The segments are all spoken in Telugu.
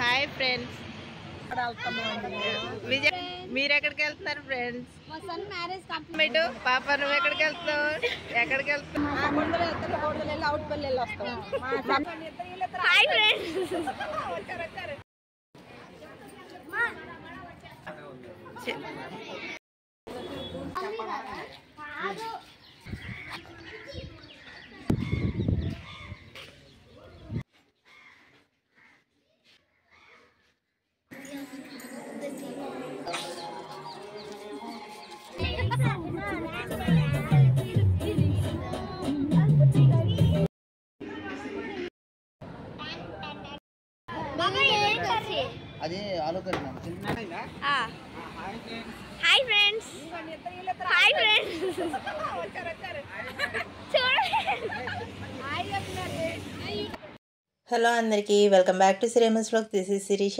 హాయ్ ఫ్రెండ్స్, విజయ్ మీరు ఎక్కడికి వెళ్తున్నారు ఫ్రెండ్స్? మీటు పాప నువ్వు ఎక్కడికి వెళ్తావు? ఎక్కడికి వెళ్తావు? Hi friends. అది ఆలో curry hi friends. Hi friends. Hello అందరికీ, వెల్కమ్ బ్యాక్ టు సిరేమస్ వ్లాగ్. This is Sirisha.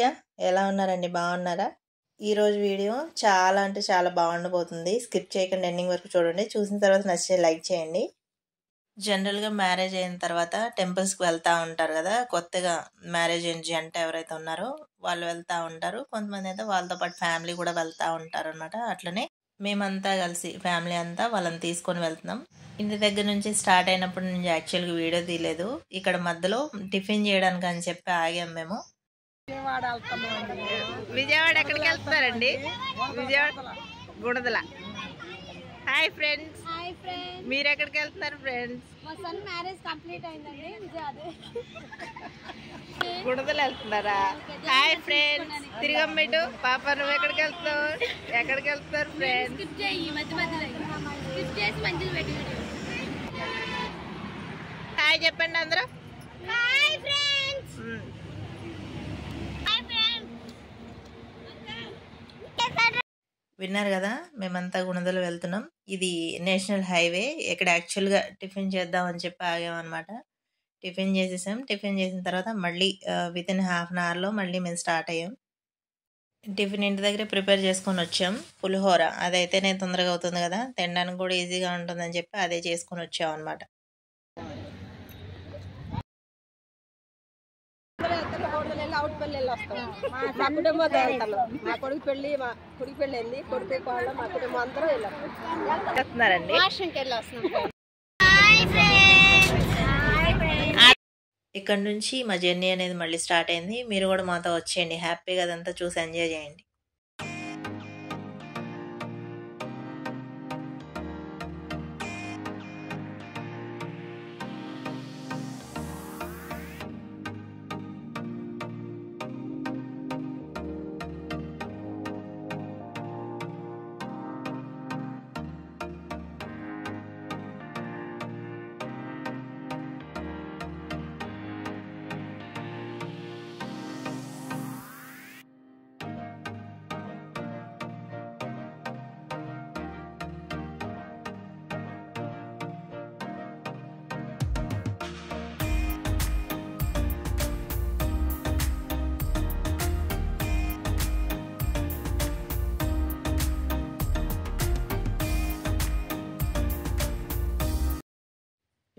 ఎలా ఉన్నారండి? బాగున్నారా? ఈరోజు వీడియో చాలా అంటే చాలా బాగుండబోతుంది. స్కిప్ చేయకుండా ఎండింగ్ వరకు చూడండి. చూసిన తర్వాత నచ్చితే లైక్ చేయండి. జనరల్గా మ్యారేజ్ అయిన తర్వాత టెంపుల్స్కి వెళ్తూ ఉంటారు కదా, కొత్తగా మ్యారేజ్ అయిన జంట ఎవరైతే ఉన్నారో వాళ్ళు వెళ్తూ ఉంటారు. కొంతమంది అయితే వాళ్ళతో పాటు ఫ్యామిలీ కూడా వెళ్తూ ఉంటారు అనమాట. అట్లనే మేమంతా కలిసి ఫ్యామిలీ అంతా వాళ్ళని తీసుకొని వెళ్తున్నాం. ఇంటి దగ్గర నుంచి స్టార్ట్ అయినప్పటి నుంచి యాక్చువల్గా వీడియో తీయలేదు. ఇక్కడ మధ్యలో టిఫిన్ చేయడానికి అని చెప్పి ఆగాం మేము. విజయవాడ ఎక్కడికి వెళ్తున్నారండి? విజయవాడ గుణదల. Hi friends. మీరు ఎక్కడికి వెళ్తున్నారు ఫ్రెండ్స్? మ్యారేజ్ కంప్లీట్ అయిందండి, గుణదల వెళ్తున్నారా? Hi friends. తిరిగమ్మేటు పాప నువ్వు ఎక్కడికి వెళ్తావు? ఎక్కడికి వెళ్తున్నారు ఫ్రెండ్స్? హాయ్ చెప్పండి అందరూ. Hi friends. విన్నారు కదా, మేమంతా గుణదలు వెళ్తున్నాం. ఇది నేషనల్ హైవే. ఇక్కడ యాక్చువల్గా టిఫిన్ చేద్దామని చెప్పి ఆగామన్నమాట. టిఫిన్ చేసేసాం. టిఫిన్ చేసిన తర్వాత మళ్ళీ వితిన్ హాఫ్ అన్ అవర్లో మళ్ళీ మేము స్టార్ట్ అయ్యాం. టిఫిన్ ఇంటి దగ్గర ప్రిపేర్ చేసుకొని వచ్చాం. పులిహోర అదైతేనే తొందరగా అవుతుంది కదా, తినడానికి కూడా ఈజీగా ఉంటుందని చెప్పి అదే చేసుకొని వచ్చాం అనమాట. మా కుటుంబంతో వెళ్తాము. మా కొడుకు పెళ్లి అయింది. కొడుకు కోళ్ళ మా కుటుంబం అందరూ వెళ్తున్నారండి. ఇక్కడ నుంచి మా జర్నీ అనేది మళ్ళీ స్టార్ట్ అయింది. మీరు కూడా మాతో వచ్చేయండి. హ్యాపీగా అదంతా చూసి ఎంజాయ్ చేయండి.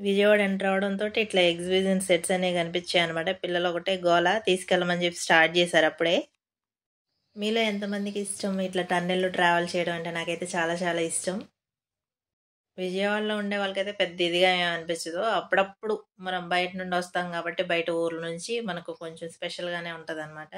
విజయవాడ ఎంటర్ అవడంతో ఇట్లా ఎగ్జిబిషన్ సెట్స్ అనేవి కనిపించాయి అనమాట. పిల్లలు ఒకటే గోల తీసుకెళ్ళమని చెప్పి స్టార్ట్ చేశారు అప్పుడే. మీలో ఎంతమందికి ఇష్టం ఇట్లా టన్నెల్లో ట్రావెల్ చేయడం అంటే? నాకైతే చాలా చాలా ఇష్టం. విజయవాడలో ఉండే వాళ్ళకైతే పెద్ద ఇదిగా అనిపించదు. అప్పుడప్పుడు మనం బయట నుండి వస్తాం కాబట్టి బయట ఊర్ల నుంచి మనకు కొంచెం స్పెషల్గానే ఉంటుంది అనమాట.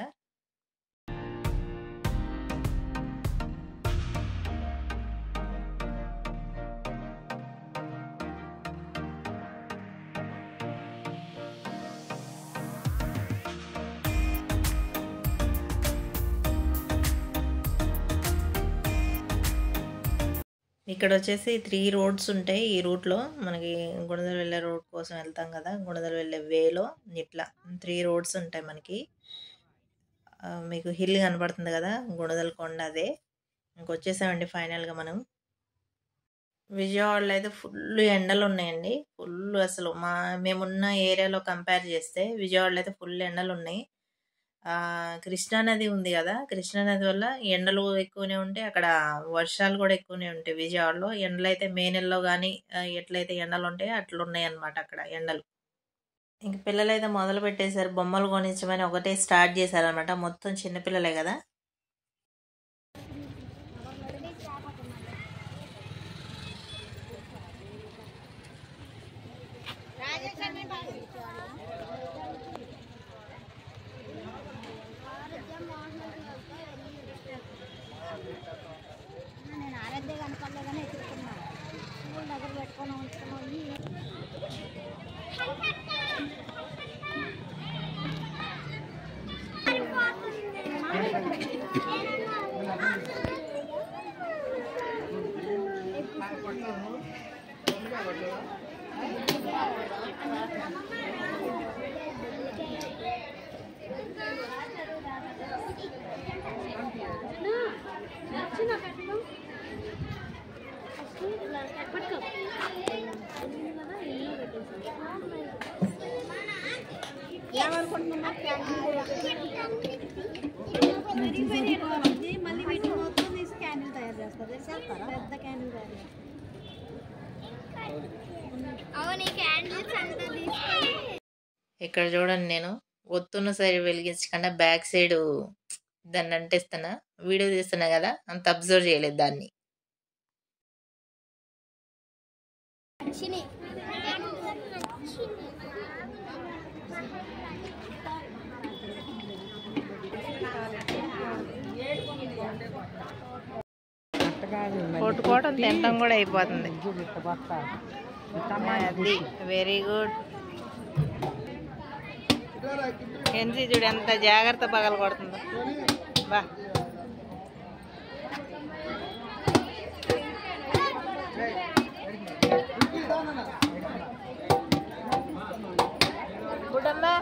ఇక్కడ వచ్చేసి 3 రోడ్స్ ఉంటాయి. ఈ రూట్లో మనకి గుణదల వెళ్ళే రోడ్ కోసం వెళ్తాం కదా, గుణదల వెళ్ళే వేలో ఇట్లా 3 రోడ్స్ ఉంటాయి మనకి. మీకు హిల్ కనపడుతుంది కదా, గుణదల కొండ అదే. ఇంకొచ్చేసామండి ఫైనల్గా మనం. విజయవాడలో అయితే ఫుల్ ఎండలు ఉన్నాయండి. ఫుల్ అసలు మేమున్న ఏరియాలో కంపేర్ చేస్తే విజయవాడలో అయితే ఫుల్ ఎండలు ఉన్నాయి. కృష్ణానది ఉంది కదా, కృష్ణానది వల్ల ఎండలు ఎక్కువనే ఉంటాయి. అక్కడ వర్షాలు కూడా ఎక్కువనే ఉంటాయి. విజయవాడలో ఎండలు అయితే మే నెలలో కానీ ఎట్లయితే ఎండలు ఉంటాయో అట్లా ఉన్నాయి అన్నమాట అక్కడ ఎండలు. ఇంక పిల్లలైతే మొదలు పెట్టేశారు, బొమ్మలు కొనిచ్చమని ఒకటే స్టార్ట్ చేశారనమాట. మొత్తం చిన్నపిల్లలే కదా. నేను ఆరాధ్య కనపడలేదని ఎత్తుకున్నా స్కూల్ దగ్గర పెట్టుకొని ఉంచుకున్నాను. మళ్ళీ వీటి మొత్తం తీసి క్యాండిల్ తయారు చేస్తారు. పెద్ద క్యాండిల్ తయారు చేస్తారు. అవును, క్యాండిల్స్ అంతా తీసుకొని ఇక్కడ చూడండి, నేను ఒత్తున్న సైడ్ వెలిగించకుండా బ్యాక్ సైడ్ దాన్ని అంటేస్తున్నా, వీడియో తీస్తున్నా కదా, అంత అబ్జర్వ్ చేయలేదు దాన్ని. కొట్టుకోవడం తినడం కూడా అయిపోతుంది. అది వెరీ గుడ్. ఎన్సీ చూడు ఎంత జాగ్రత్త పగల కొడుతుందో. బా గుడమ్మా.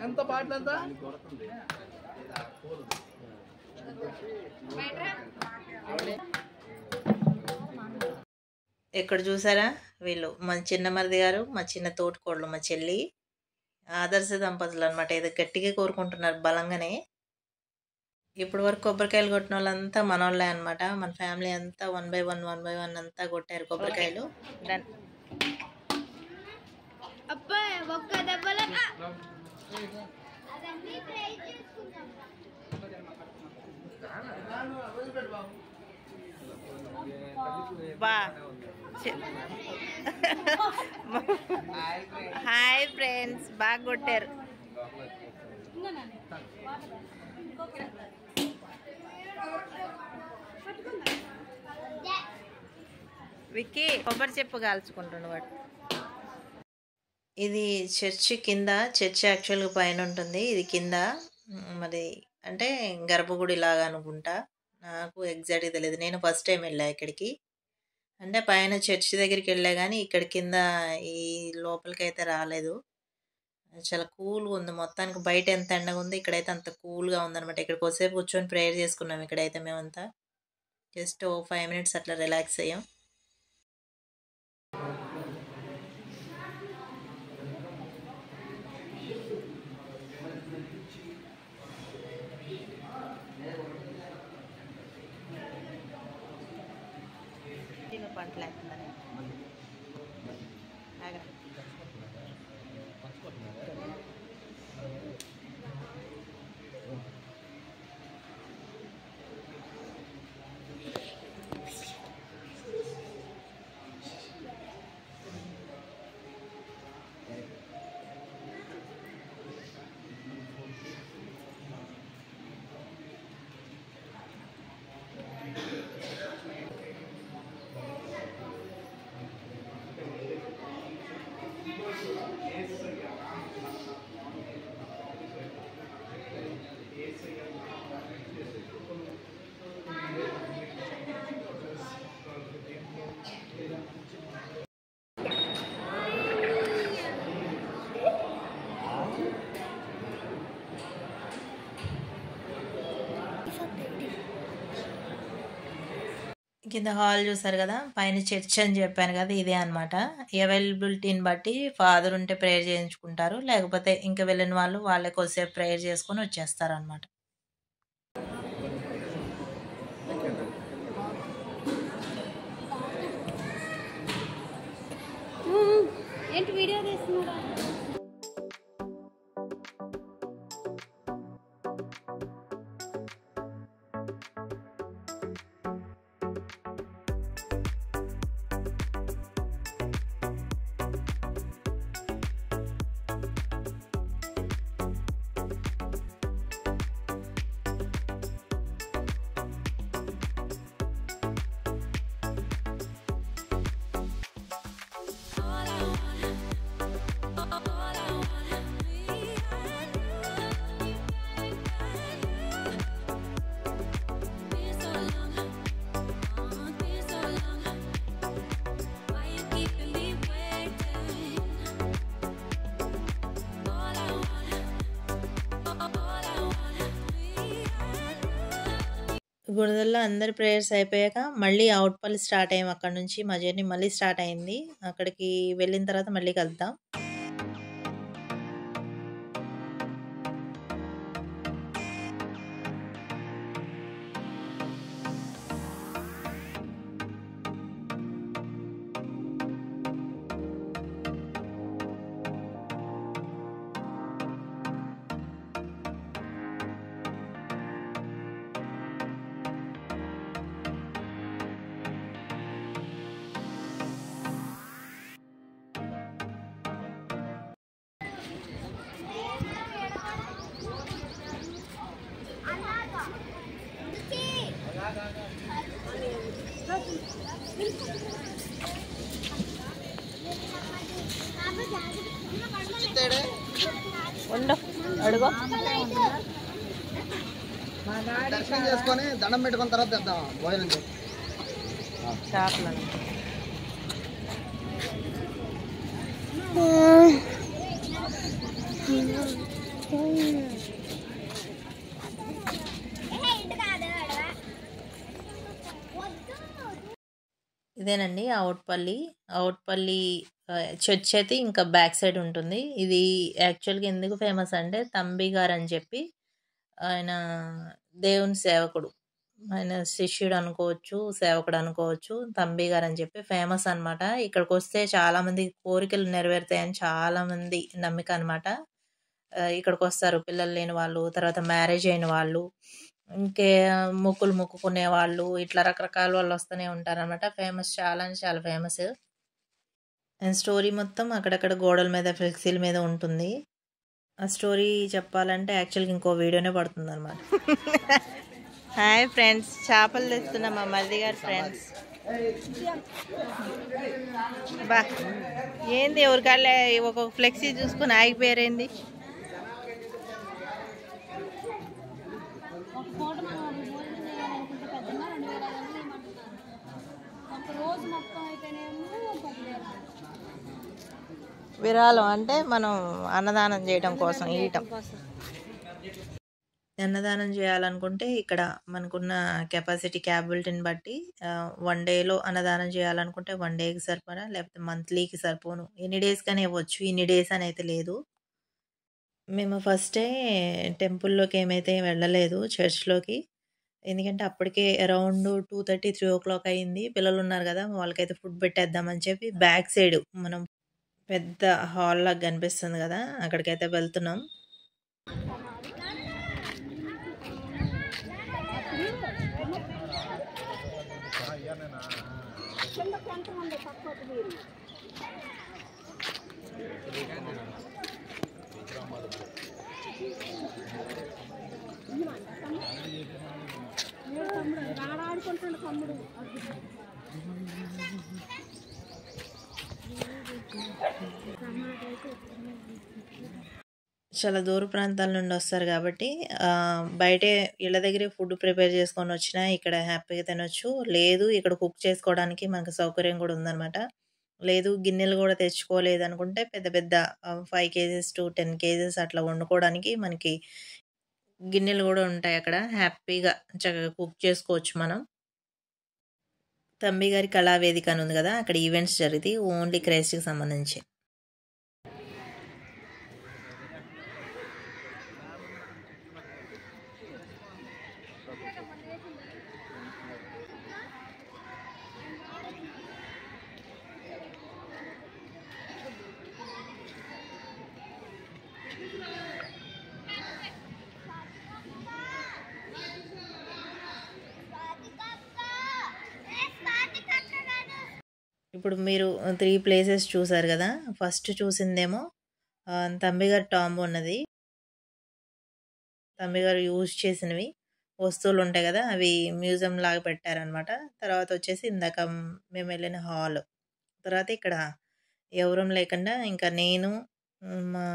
ఎంత పాటలంత ఇక్కడ చూసారా, వీళ్ళు మా చిన్న మరిది గారు, మా చిన్న తోటికోడలు, మా చెల్లి, ఆదర్శ దంపతులు అనమాట. ఏదో గట్టిగా కోరుకుంటున్నారు బలంగానే. ఇప్పటి వరకు కొబ్బరికాయలు కొట్టిన వాళ్ళంతా మనోళ్ళే అనమాట. మన ఫ్యామిలీ అంతా 1 by 1 అంతా కొట్టారు కొబ్బరికాయలు. డన్. అబ్బా ఒక్క దెబ్బలో బా హాయ్ ఫ్రెండ్స్, బాగా కొట్టారు. విక్కీ కొబ్బరి చెప్పు కాల్చుకుంటుండు వాడు. ఇది చర్చి కింద, చర్చి యాక్చువల్గా పైన ఉంటుంది, ఇది కింద. మరి అంటే గర్భగుడి లాగా అనుకుంటా, నాకు ఎగ్జాక్ట్గా తెలియదు. నేను ఫస్ట్ టైం వెళ్ళా ఇక్కడికి. అంటే పైన చర్చి దగ్గరికి వెళ్ళా కానీ ఇక్కడ కింద ఈ లోపలికి అయితే రాలేదు. చాలా కూల్గా ఉంది మొత్తానికి. బయట ఎంత ఎండగా ఉంది, ఇక్కడైతే అంత కూల్గా ఉందన్నమాట. ఇక్కడ కొద్దిసేపు కూర్చొని ప్రేయర్ చేసుకున్నాం. ఇక్కడైతే మేమంతా జస్ట్ 5 minutes అట్లా రిలాక్స్ అయ్యాం. పంటలేస్తుందని కింద హాల్ చూసారు కదా, పైన చర్చ్ అని చెప్పాను కదా, ఇదే అనమాట. అవైలబిలిటీని బట్టి ఫాదర్ ఉంటే ప్రేయర్ చేయించుకుంటారు, లేకపోతే ఇంకా వెళ్ళిన వాళ్ళు వాళ్ళే కొద్దిసేపు ప్రేయర్ చేసుకొని వచ్చేస్తారు అనమాట. ఏంటి వీడియో తీస్తున్నారా? గుడిదల్లో అందరి ప్రేయర్స్ అయిపోయాక మళ్ళీ అవుట్పల్లి స్టార్ట్ అయ్యాం. అక్కడ నుంచి మా జర్నీ మళ్ళీ స్టార్ట్ అయింది. అక్కడికి వెళ్ళిన తర్వాత మళ్ళీ కలుద్దాం. అడుగు దర్శనం చేసుకొని దండం పెట్టుకున్న తర్వాత తెద్దాం భోజనం చేసి. చేపలు ఇదేనండి అవుట్పల్లి. అవుట్పల్లి చర్చ్ అయితే ఇంకా బ్యాక్ సైడ్ ఉంటుంది. ఇది యాక్చువల్గా ఎందుకు ఫేమస్ అంటే తంబి గారు అని చెప్పి ఆయన దేవుని సేవకుడు, ఆయన శిష్యుడు అనుకోవచ్చు, సేవకుడు అనుకోవచ్చు. తంబి గారు అని చెప్పి ఫేమస్ అనమాట. ఇక్కడికి వస్తే చాలా మంది కోరికలు నెరవేరుతాయని చాలా మంది నమ్మిక అనమాట. ఇక్కడికి వస్తారు పిల్లలు లేని వాళ్ళు, తర్వాత మ్యారేజ్ అయిన వాళ్ళు, ఇంకే మొక్కులు మొక్కుకునే వాళ్ళు, ఇట్లా రకరకాల వాళ్ళు వస్తూనే ఉంటారనమాట. ఫేమస్, చాలా అంటే చాలా ఫేమస్. అండ్ స్టోరీ మొత్తం అక్కడక్కడ గోడల మీద ఫ్లెక్సీల మీద ఉంటుంది. ఆ స్టోరీ చెప్పాలంటే యాక్చువల్గా ఇంకో వీడియోనే పడుతుంది అనమాట. హాయ్ ఫ్రెండ్స్, చేపలు తెస్తున్నాం మా మరిది గారు ఫ్రెండ్స్. బా ఏంది ఎవరికాళ్ళే ఒక్కొక్క ఫ్లెక్సీ చూసుకుని ఆగిపోయారేంది? ఒక పూట మనం భోజనం చేయాలనుకుంటే పెద్దగా 2000 ఇవ్వమంటున్నారు. ఒక రోజు మొత్తం అయితేనేమో 10,000. విరాళం అంటే మనం అన్నదానం చేయడం కోసం ఇయటం. అన్నదానం చేయాలనుకుంటే ఇక్కడ మనకున్న కెపాసిటీ క్యాపబిలిటీని బట్టి 1 డేలో అన్నదానం చేయాలనుకుంటే 1 డేకి సరిపడా, లేకపోతే మంత్లీకి సరిపోను, ఎన్ని డేస్ కానీ ఇవ్వచ్చు. ఇన్ని డేస్ అని అయితే లేదు. మేము ఫస్టే టెంపుల్లోకి ఏమైతే వెళ్ళలేదు, చర్చ్లోకి. ఎందుకంటే అప్పటికే అరౌండ్ 2:30, 3 o'clock అయింది. పిల్లలు ఉన్నారు కదా, వాళ్ళకైతే ఫుడ్ పెట్టేద్దామని చెప్పి బ్యాక్ సైడ్ మనం పెద్ద హాల్ లాగా కనిపిస్తుంది కదా, అక్కడికైతే వెళ్తున్నాం. ఆడుకుంటున్న తమ్ముడు చాలా దూర ప్రాంతాల నుండి వస్తారు కాబట్టి బయటే ఇళ్ళ దగ్గరే ఫుడ్ ప్రిపేర్ చేసుకొని వచ్చినా ఇక్కడ హ్యాపీగా తినొచ్చు. లేదు ఇక్కడ కుక్ చేసుకోవడానికి మనకు సౌకర్యం కూడా ఉందన్నమాట. లేదు గిన్నెలు కూడా తెచ్చుకోలేదు అనుకుంటే పెద్ద పెద్ద 5 kgs to 10 kgs అట్లా వండుకోవడానికి మనకి గిన్నెలు కూడా ఉంటాయి. అక్కడ హ్యాపీగా చక్కగా కుక్ చేసుకోవచ్చు మనం. తంబి గారి కళావేదిక అని ఉంది కదా, అక్కడ ఈవెంట్స్ జరుగుతాయి ఓన్లీ క్రైస్ట్కి సంబంధించి. ఇప్పుడు మీరు 3 ప్లేసెస్ చూసారు కదా. ఫస్ట్ చూసిందేమో తంబిగారు టాంబ్ ఉన్నది. తంబిగారు యూజ్ చేసినవి వస్తువులు ఉంటాయి కదా, అవి మ్యూజియం లాగా పెట్టారనమాట. తర్వాత వచ్చేసి ఇందాక మేము వెళ్ళిన హాల్. తర్వాత ఇక్కడ ఎవరం లేకుండా ఇంకా నేను మా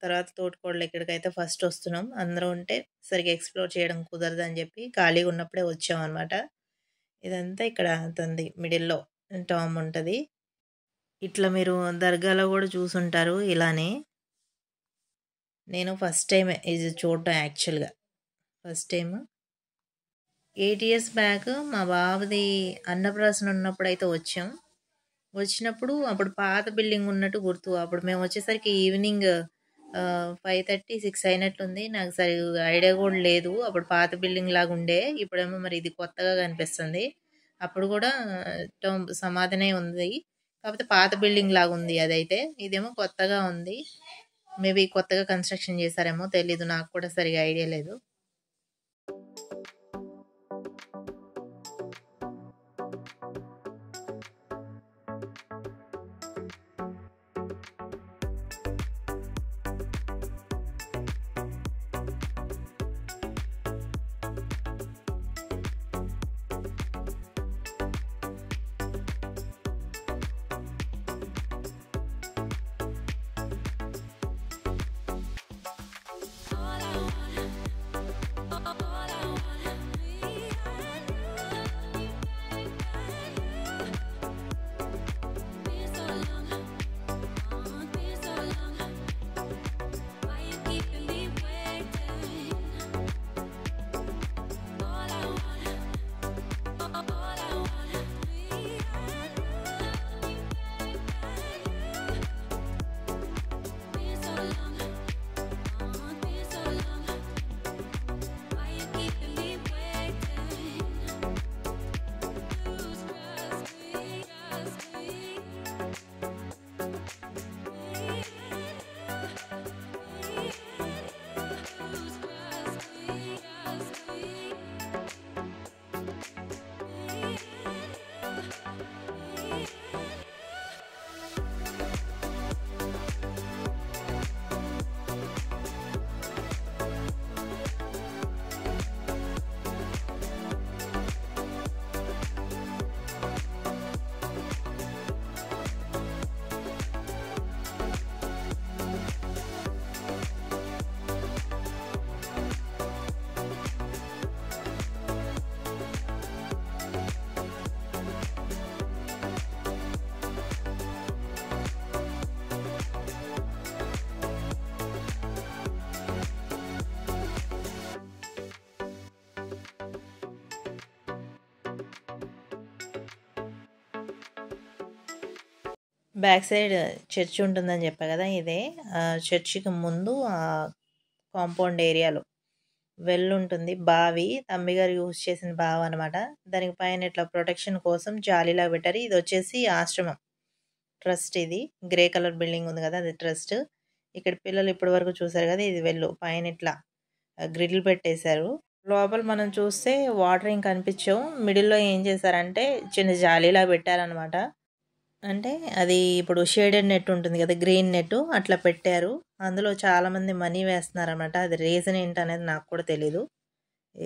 తర్వాత తోటికోడలు ఇక్కడికైతే ఫస్ట్ వస్తున్నాం. అందరూ ఉంటే సరిగ్గా ఎక్స్ప్లోర్ చేయడం కుదరదు అని చెప్పి ఖాళీగా ఉన్నప్పుడే వచ్చాం అనమాట. ఇదంతా ఇక్కడ తంది మిడిల్లో టామ్ ఉంటుంది. ఇట్లా మీరు దర్గాలో కూడా చూసుంటారు ఇలానే. నేను ఫస్ట్ టైం ఇది చూడటం, యాక్చువల్గా ఫస్ట్ టైం. 8 years బ్యాక్ మా బాబుది అన్నప్రాసన ఉన్నప్పుడు అయితే వచ్చాం. వచ్చినప్పుడు అప్పుడు పాత బిల్డింగ్ ఉన్నట్టు గుర్తు. అప్పుడు మేము వచ్చేసరికి ఈవినింగ్ 5:30, 6 అయినట్లుంది. నాకు సరిగ్గా ఐడియా కూడా లేదు. అప్పుడు పాత బిల్డింగ్ లాగా ఉండే, ఇప్పుడేమో మరి ఇది కొత్తగా కనిపిస్తుంది. అప్పుడు కూడా సమాధినే ఉంది, కాకపోతే పాత బిల్డింగ్ లాగా ఉంది అదైతే. ఇదేమో కొత్తగా ఉంది. మేబీ కొత్తగా కన్స్ట్రక్షన్ చేశారేమో తెలీదు, నాకు కూడా సరిగా ఐడియా లేదు. బ్యాక్ సైడ్ చర్చ్ ఉంటుందని చెప్పా కదా, ఇదే చర్చికి ముందు కాంపౌండ్ ఏరియాలో వెల్ ఉంటుంది. బావి తంబిగారు యూజ్ చేసిన బావి అనమాట. దానికి పైన ఇట్లా ప్రొటెక్షన్ కోసం జాలీలా పెట్టారు. ఇది వచ్చేసి ఆశ్రమం ట్రస్ట్. ఇది గ్రే కలర్ బిల్డింగ్ ఉంది కదా, అది ట్రస్ట్. ఇక్కడ పిల్లలు ఇప్పటి వరకు చూసారు కదా, ఇది వెళ్ళు పైన ఇట్లా గ్రిల్ పెట్టేశారు. లోపల మనం చూస్తే వాటర్ ఏం కనిపించవు. మిడిల్లో ఏం చేశారంటే చిన్న జాలీలా పెట్టారనమాట. అంటే అది ఇప్పుడు షేడెడ్ నెట్ ఉంటుంది కదా, గ్రీన్ నెట్ అట్లా పెట్టారు. అందులో చాలామంది మనీ వేస్తున్నారు అనమాట. అది రీజన్ ఏంటనేది నాకు కూడా తెలీదు.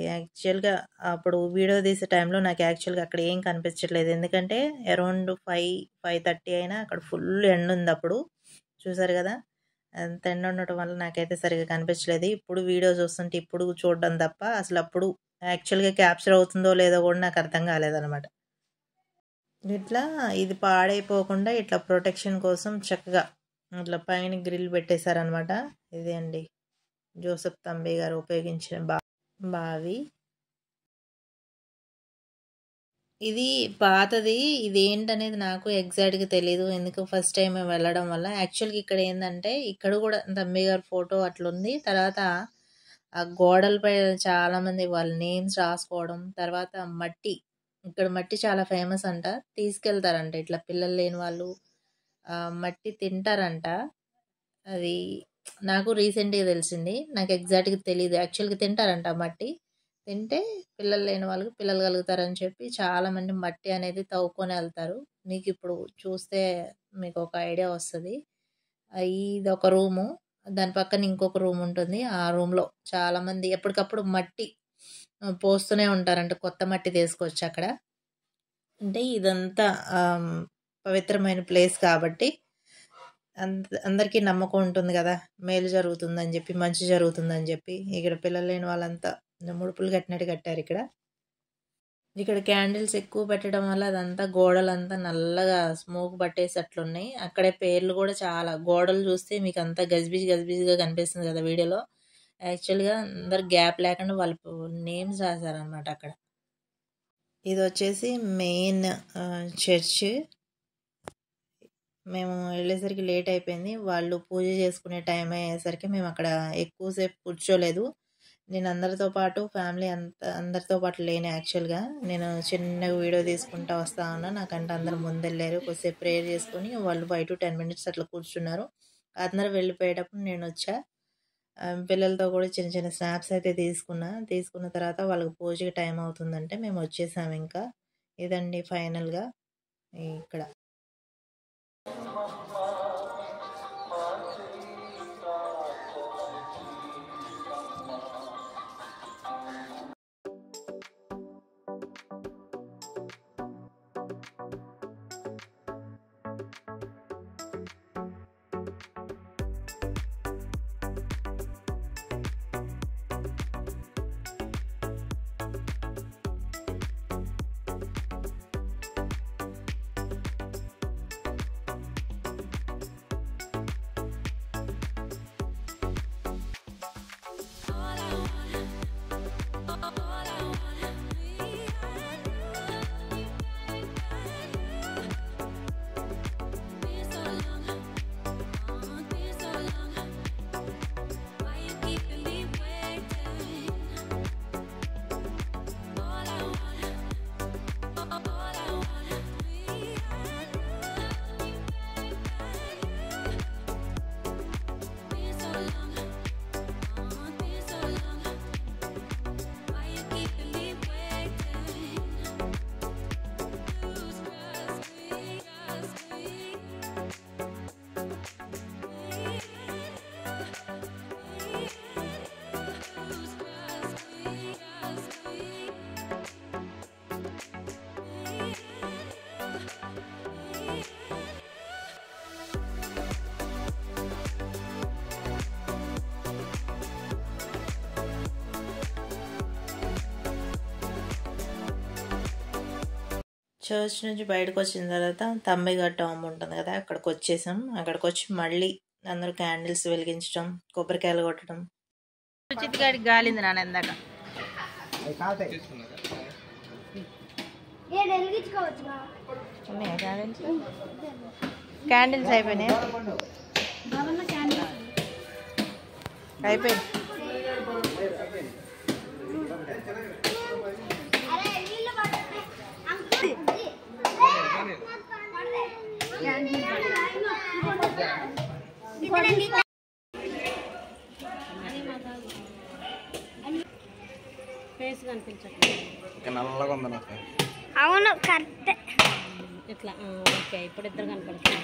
యాక్చువల్గా అప్పుడు వీడియో తీసే టైంలో నాకు యాక్చువల్గా అక్కడ ఏం కనిపించట్లేదు. ఎందుకంటే అరౌండ్ 5:30 అయినా అక్కడ ఫుల్ ఎండ ఉంది. అప్పుడు చూసారు కదా, అంత ఎండ ఉండటం వల్ల నాకైతే సరిగా కనిపించలేదు. ఇప్పుడు వీడియో చూస్తుంటే ఇప్పుడు చూడడం తప్ప అసలు అప్పుడు యాక్చువల్గా క్యాప్చర్ అవుతుందో లేదో కూడా నాకు అర్థం కాలేదన్నమాట. ఇట్లా ఇది పాడైపోకుండా ఇట్లా ప్రొటెక్షన్ కోసం చక్కగా ఇట్లా పైన గ్రిల్ పెట్టేశారనమాట. ఇదే అండి జోసెఫ్ తంబి గారు ఉపయోగించిన బావి. ఇది పాతది. ఇది ఏంటనేది నాకు ఎగ్జాక్ట్గా తెలీదు, ఎందుకు ఫస్ట్ టైం వెళ్ళడం వల్ల. యాక్చువల్గా ఇక్కడ ఏంటంటే ఇక్కడ కూడా తంబి గారి ఫోటో అట్లుంది. తర్వాత ఆ గోడలపై చాలామంది వాళ్ళ నేమ్స్ రాసుకోవడం, తర్వాత మట్టి, ఇక్కడ మట్టి చాలా ఫేమస్ అంట, తీసుకెళ్తారంట ఇట్లా పిల్లలు లేని వాళ్ళు మట్టి తింటారంట. అది నాకు రీసెంట్గా తెలిసింది, నాకు ఎగ్జాక్ట్గా తెలియదు. యాక్చువల్గా తింటారంట మట్టి, తింటే పిల్లలు లేని వాళ్ళకి పిల్లలు కలుగుతారని చెప్పి చాలామంది మట్టి అనేది తవ్వుకొని వెళ్తారు. మీకు ఇప్పుడు చూస్తే మీకు ఒక ఐడియా వస్తుంది. ఇది ఒక రూము, దాని పక్కన ఇంకొక రూమ్ ఉంటుంది. ఆ రూమ్లో చాలామంది ఎప్పటికప్పుడు మట్టి పోస్తూనే ఉంటారంట, కొత్త మట్టి తీసుకొచ్చి అక్కడ. అంటే ఇదంతా పవిత్రమైన ప్లేస్ కాబట్టి అందరికీ నమ్మకం ఉంటుంది కదా, మేలు జరుగుతుందని చెప్పి, మంచి జరుగుతుందని చెప్పి ఇక్కడ పిల్లలు లేని వాళ్ళంతా ముడుపులు కట్టినట్టు కట్టారు. ఇక్కడ క్యాండిల్స్ ఎక్కువ పెట్టడం వల్ల అదంతా గోడలంతా నల్లగా స్మోక్ పట్టేసి అట్లున్నాయి. అక్కడే పేర్లు కూడా చాలా, గోడలు చూస్తే మీకు అంతా గజిబిజిగా కనిపిస్తుంది కదా వీడియోలో. యాక్చువల్గా అందరు గ్యాప్ లేకుండా వాళ్ళ నేమ్స్ రాశారనమాట అక్కడ. ఇది వచ్చేసి మెయిన్ చర్చ్. మేము వెళ్ళేసరికి లేట్ అయిపోయింది. వాళ్ళు పూజ చేసుకునే టైం అయ్యేసరికి మేము అక్కడ ఎక్కువసేపు కూర్చోలేదు. నేను అందరితో పాటు ఫ్యామిలీ అందరితో పాటు లేను. యాక్చువల్గా నేను చిన్నగా వీడియో తీసుకుంటూ వస్తా ఉన్నా. నాకంటే అందరు ముందెళ్ళారు. కొద్దిసేపు ప్రేయర్ చేసుకొని వాళ్ళు 5 to 10 minutes అట్లా కూర్చున్నారు. అందరూ వెళ్ళిపోయేటప్పుడు నేను వచ్చా. పిల్లలతో కూడా చిన్న చిన్న స్నాప్స్ అయితే తీసుకున్న తర్వాత వాళ్ళకి పూజకి టైం అవుతుందంటే మేము వచ్చేసాము. ఇంకా ఇదండి ఫైనల్గా ఇక్కడ. చర్చ్ నుంచి బయటకు వచ్చిన తర్వాత తంబిఘట్ట టాంబ్ ఉంటుంది కదా, అక్కడికి వచ్చేసాం. అక్కడికి వచ్చి మళ్ళీ అందరూ క్యాండిల్స్ వెలిగించడం, కొబ్బరికాయలు కొట్టడం. చిత్తిగాడికి గాలింది నాన్న ఇందాక. క్యాండిల్స్ అయిపోయినాయి. అయిపోయింది. ఫేస్ కనిపించట్లేదు. నల్లగా ఉంది నాకు. అవును కరెక్ట్. ఇట్లా ఓకే, ఇప్పుడు ఇద్దరు కనపడుతుంది.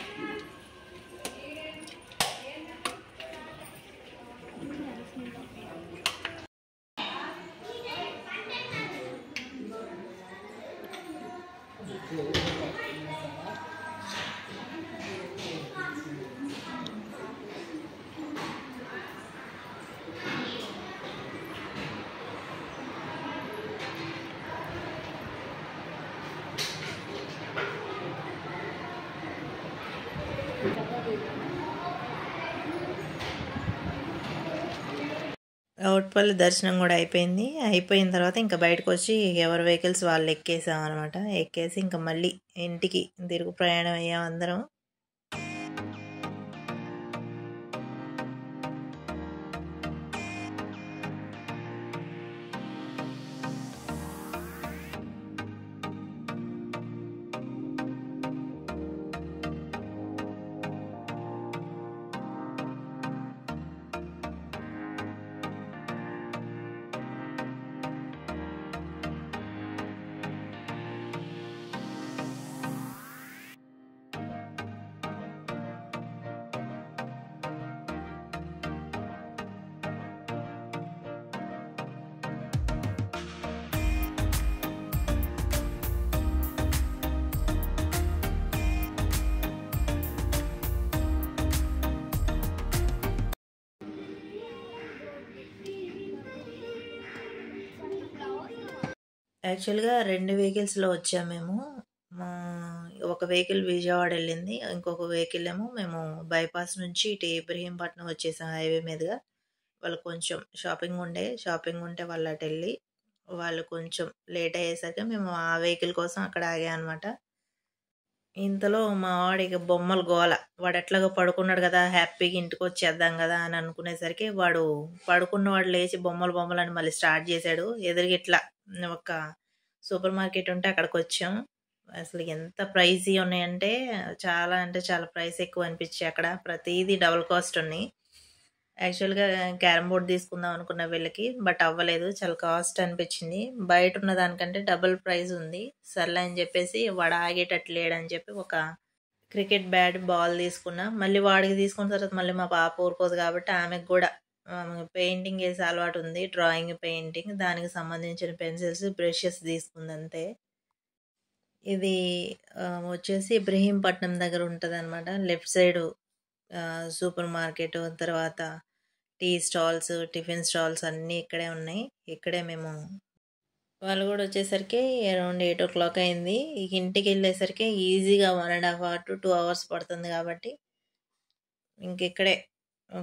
అవుట్పల్లి దర్శనం కూడా అయిపోయింది. అయిపోయిన తర్వాత ఇంకా బయటకు వచ్చి ఎవరి వెహికల్స్ వాళ్ళు ఎక్కేసాం అనమాట. ఎక్కేసి ఇంకా మళ్ళీ ఇంటికి తిరుగు ప్రయాణం అయ్యాం అందరం. యాక్చువల్గా 2 వెహికల్స్లో వచ్చాము మేము. ఒక వెహికల్ విజయవాడ వెళ్ళింది, ఇంకొక వెహికల్ ఏమో మేము బైపాస్ నుంచి ఇటు ఇబ్రహీంపట్నం వచ్చేసాం హైవే మీదుగా. వాళ్ళు కొంచెం షాపింగ్ ఉంటే వాళ్ళు అటు వెళ్ళి వాళ్ళు కొంచెం లేట్ అయ్యేసరికి మేము ఆ వెహికల్ కోసం అక్కడ ఆగాం అనమాట. ఇంతలో మా వాడికి బొమ్మలు గోల. వాడు ఎట్లాగో పడుకున్నాడు కదా, హ్యాపీగా ఇంటికి వచ్చేద్దాం కదా అని అనుకునేసరికి వాడు పడుకున్నవాడు లేచి బొమ్మలు అని మళ్ళీ స్టార్ట్ చేశాడు. ఎదురుగా ఇట్లా ఒక సూపర్ మార్కెట్ ఉంటే అక్కడికి వచ్చాం. అసలు ఎంత ప్రైజీ ఉన్నాయంటే చాలా అంటే చాలా ప్రైస్ ఎక్కువ అనిపించాయి. అక్కడ ప్రతిదీ డబుల్ కాస్ట్ ఉన్నాయి. యాక్చువల్గా క్యారమ్ బోర్డ్ తీసుకుందాం అనుకున్న వీళ్ళకి, బట్ అవ్వలేదు, చాలా కాస్ట్ అనిపించింది. బయట ఉన్న దానికంటే డబుల్ ప్రైస్ ఉంది. సర్లే అని చెప్పేసి వాడు ఆగేటట్లు లేడని చెప్పి ఒక క్రికెట్ బ్యాట్ బాల్ తీసుకున్నా. మళ్ళీ వాడికి తీసుకున్న తర్వాత మళ్ళీ మా పాప ఊరుకోదు కాబట్టి ఆమెకు కూడా పెయింటింగ్ వేసే అలవాటు ఉంది, డ్రాయింగ్ పెయింటింగ్, దానికి సంబంధించిన పెన్సిల్స్ బ్రషెస్ తీసుకుంది అంతే. ఇది వచ్చేసి ఇబ్రహీంపట్నం దగ్గర ఉంటుంది అనమాట. లెఫ్ట్ సైడ్ సూపర్ మార్కెట్, తర్వాత టీ స్టాల్స్, టిఫిన్ స్టాల్స్ అన్నీ ఇక్కడే ఉన్నాయి. ఇక్కడే మేము వాళ్ళు కూడా వచ్చేసరికి అరౌండ్ 8 o'clock అయింది. ఇంటికి వెళ్ళేసరికి ఈజీగా 1.5 hours to 2 hours పడుతుంది కాబట్టి ఇంకిక్కడే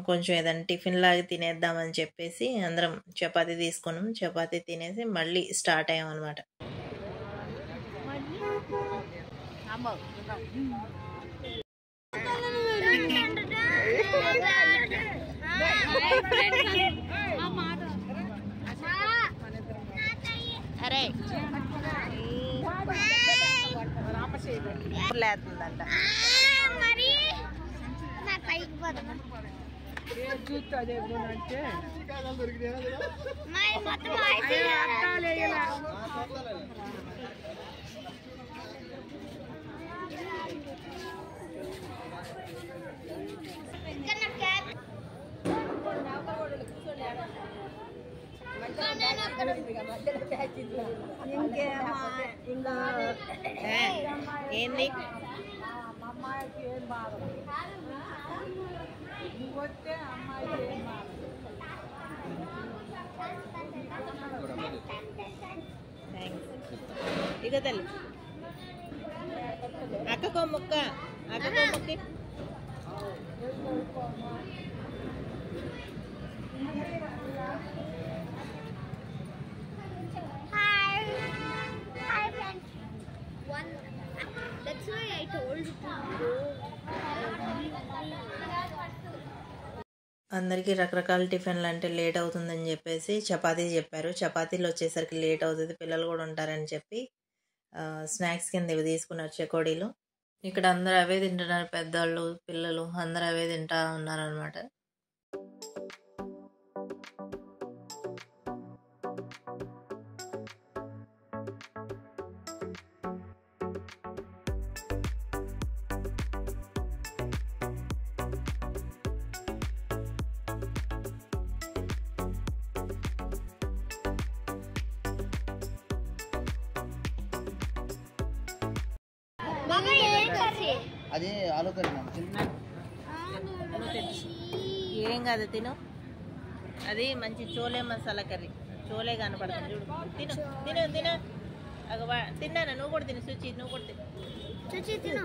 కొంచెం ఏదైనా టిఫిన్ లాగా తినేద్దామని చెప్పేసి అందరం చపాతీ తీసుకున్నాం. చపాతీ తినేసి మళ్ళీ స్టార్ట్ అయ్యాం అనమాట. అరే లేతుందంట ఏంది ఇక తల్లి అక్కకో ముక్క ముక్కి That's why I told you to go. అందరికీ రకరకాల టిఫిన్లు అంటే లేట్ అవుతుందని చెప్పేసి చపాతీ చెప్పారు. చపాతీలు వచ్చేసరికి లేట్ అవుతుంది, పిల్లలు కూడా ఉంటారని చెప్పి స్నాక్స్ కింద ఇవి తీసుకున్నారు చెకోడీలు. ఇక్కడ అందరూ అవే తింటున్నారు, పెద్దవాళ్ళు పిల్లలు అందరూ అవే తింటా ఉన్నారనమాట. అది ఆలు కర్రీ ఏం కాదు తిను. అది మంచి చోలే మసాలా కర్రీ, చోలే కనపడుతుంది చూడు. తిను తిను తిను తిన్నాను. నువ్వు కూడా తిను సుచి, నువ్వు కూడా తిను.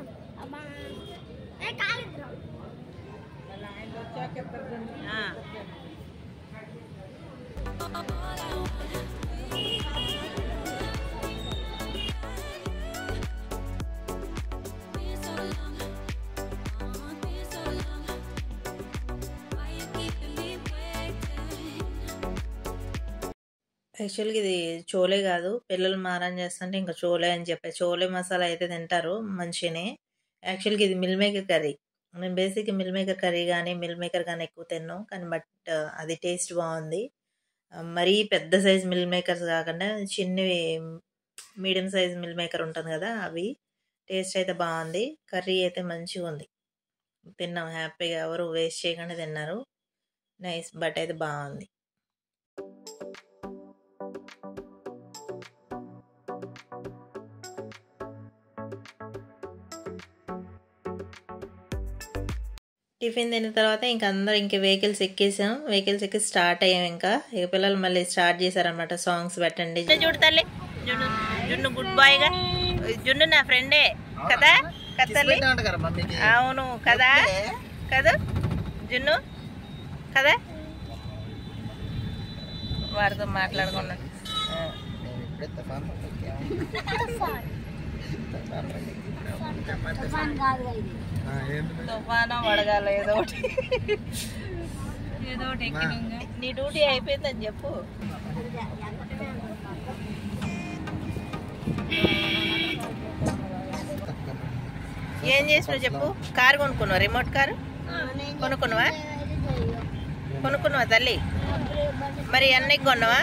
యాక్చువల్గా ఇది చోలే కాదు, పిల్లలు మారం చేస్తుంటే ఇంకా చోలే అని చెప్పే చోలే మసాలా అయితే తింటారు మంచిగానే. యాక్చువల్గా ఇది మిల్ మేకర్ కర్రీ. నేను బేసిక్గా మిల్ మేకర్ కర్రీ కానీ మిల్ మేకర్ కానీ ఎక్కువ తిన్నాను, కానీ బట్ అది టేస్ట్ బాగుంది. మరీ పెద్ద సైజ్ మిల్ మేకర్స్ కాకుండా చిన్నవి మీడియం సైజ్ మిల్ మేకర్ ఉంటుంది కదా, అవి టేస్ట్ అయితే బాగుంది. కర్రీ అయితే మంచిగా ఉంది, తిన్నాం హ్యాపీగా, ఎవరు వేస్ట్ చేయకుండా తిన్నారు. నైస్, బట్ అయితే బాగుంది. టిఫిన్ తిన్న తర్వాత ఇంక అందరూ ఇంక వెహికల్స్ ఎక్కేసాం. వెహికల్స్ ఎక్కి స్టార్ట్ అయ్యాం. ఇంకా ఇక పిల్లలు మళ్ళీ స్టార్ట్ చేశారనమాట, సాంగ్స్ పెట్టండి. చూడు తల్లి, జున్ను జున్ను గుడ్ బాయ్ గా, జున్ను నా ఫ్రెండే కదా కత్తల్లి. అవును కదా కదా జున్ను కదా, వారితో మాట్లాడుకున్నాను. తుఫాను వడగాల ఏదో ఒకటి నీ డ్యూటీ అయిపోయిందని చెప్పు. ఏం చేసినావు చెప్పు. కారు కొనుక్కున్నావా? రిమోట్ కారు కొనుక్కున్నావా? కొనుక్కున్నావా తల్లి? మరి అన్నయ్యకి కొన్నావా?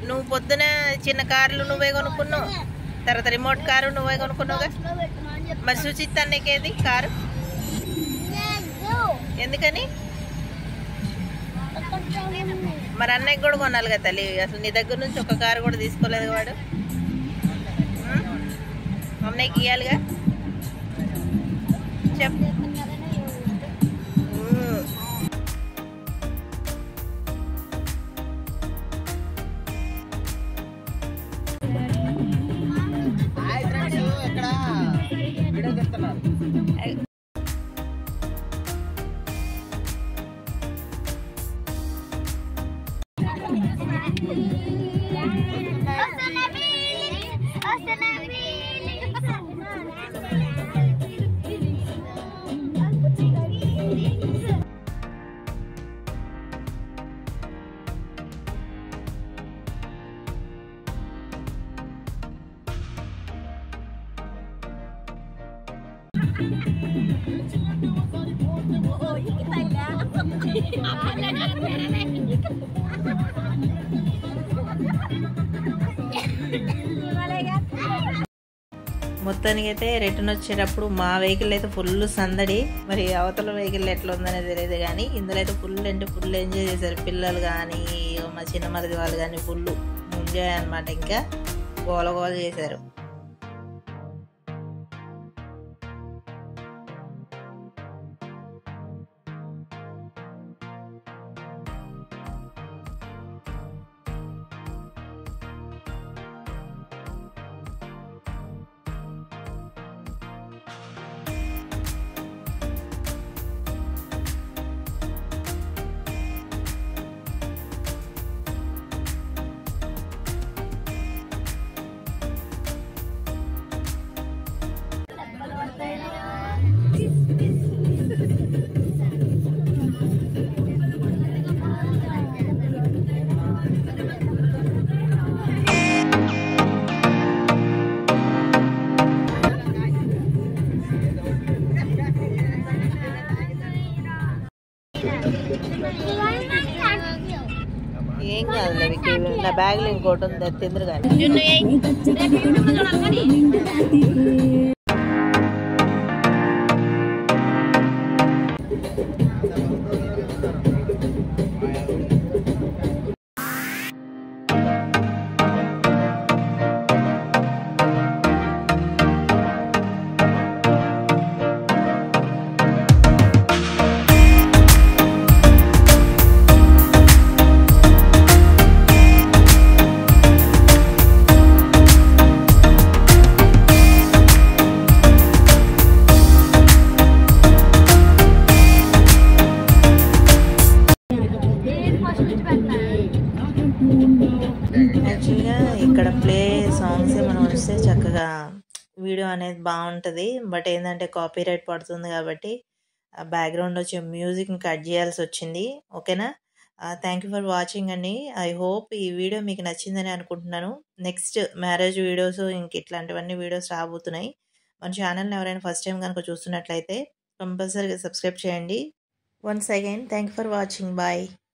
నువ్వు పొద్దున చిన్న కార్లు నువ్వే కొనుక్కున్నావు, తర్వాత రిమోట్ కారు నువ్వే కొనుక్కున్నావుగా. మరి సుచిత్ అన్నయ్యకి ఏది కారు? ఎందుకని? మరి అన్నయ్యకి కూడా కొనాలి కదా తల్లి. అసలు నీ దగ్గర నుంచి ఒక కారు కూడా తీసుకోలేదు వాడు. అన్నయ్యకి ఇవ్వాలిగా. చెప్పు. మొత్తానికి అయితే రిటర్న్ వచ్చేటప్పుడు మా వెహికల్ అయితే ఫుల్ సందడి. మరి అవతల వెహికల్ ఎట్లా ఉందనేది తెలియదు, కానీ ఇందులో అయితే ఫుల్ అంటే ఫుల్ ఎంజాయ్ చేశారు పిల్లలు కానీ మా చిన్న మరిది వాళ్ళు కానీ. ఫుల్ ఎంజాయ్ అనమాట, ఇంకా గోల గోల చేశారు. ఏం కాదులే, నా బ్యాగ్లో ఇంకోటి ఉంది, తిందరు కానీ. యాక్చువల్గా ఇక్కడ ప్లే సాంగ్స్ మనం వస్తే చక్కగా వీడియో అనేది బాగుంటుంది. బట్ ఏంటంటే కాపీరైట్ పడుతుంది కాబట్టి బ్యాక్గ్రౌండ్ వచ్చే మ్యూజిక్ని కట్ చేయాల్సి వచ్చింది. ఓకేనా? థ్యాంక్ యూ ఫర్ వాచింగ్ అండి. ఐ హోప్ ఈ వీడియో మీకు నచ్చిందని అనుకుంటున్నాను. నెక్స్ట్ మ్యారేజ్ వీడియోస్ ఇంక ఇట్లాంటివన్నీ వీడియోస్ రాబోతున్నాయి. మన ఛానల్ని ఎవరైనా ఫస్ట్ టైం కనుక చూస్తున్నట్లయితే కంపల్సరీగా సబ్స్క్రైబ్ చేయండి. Once again thank you for watching. Bye.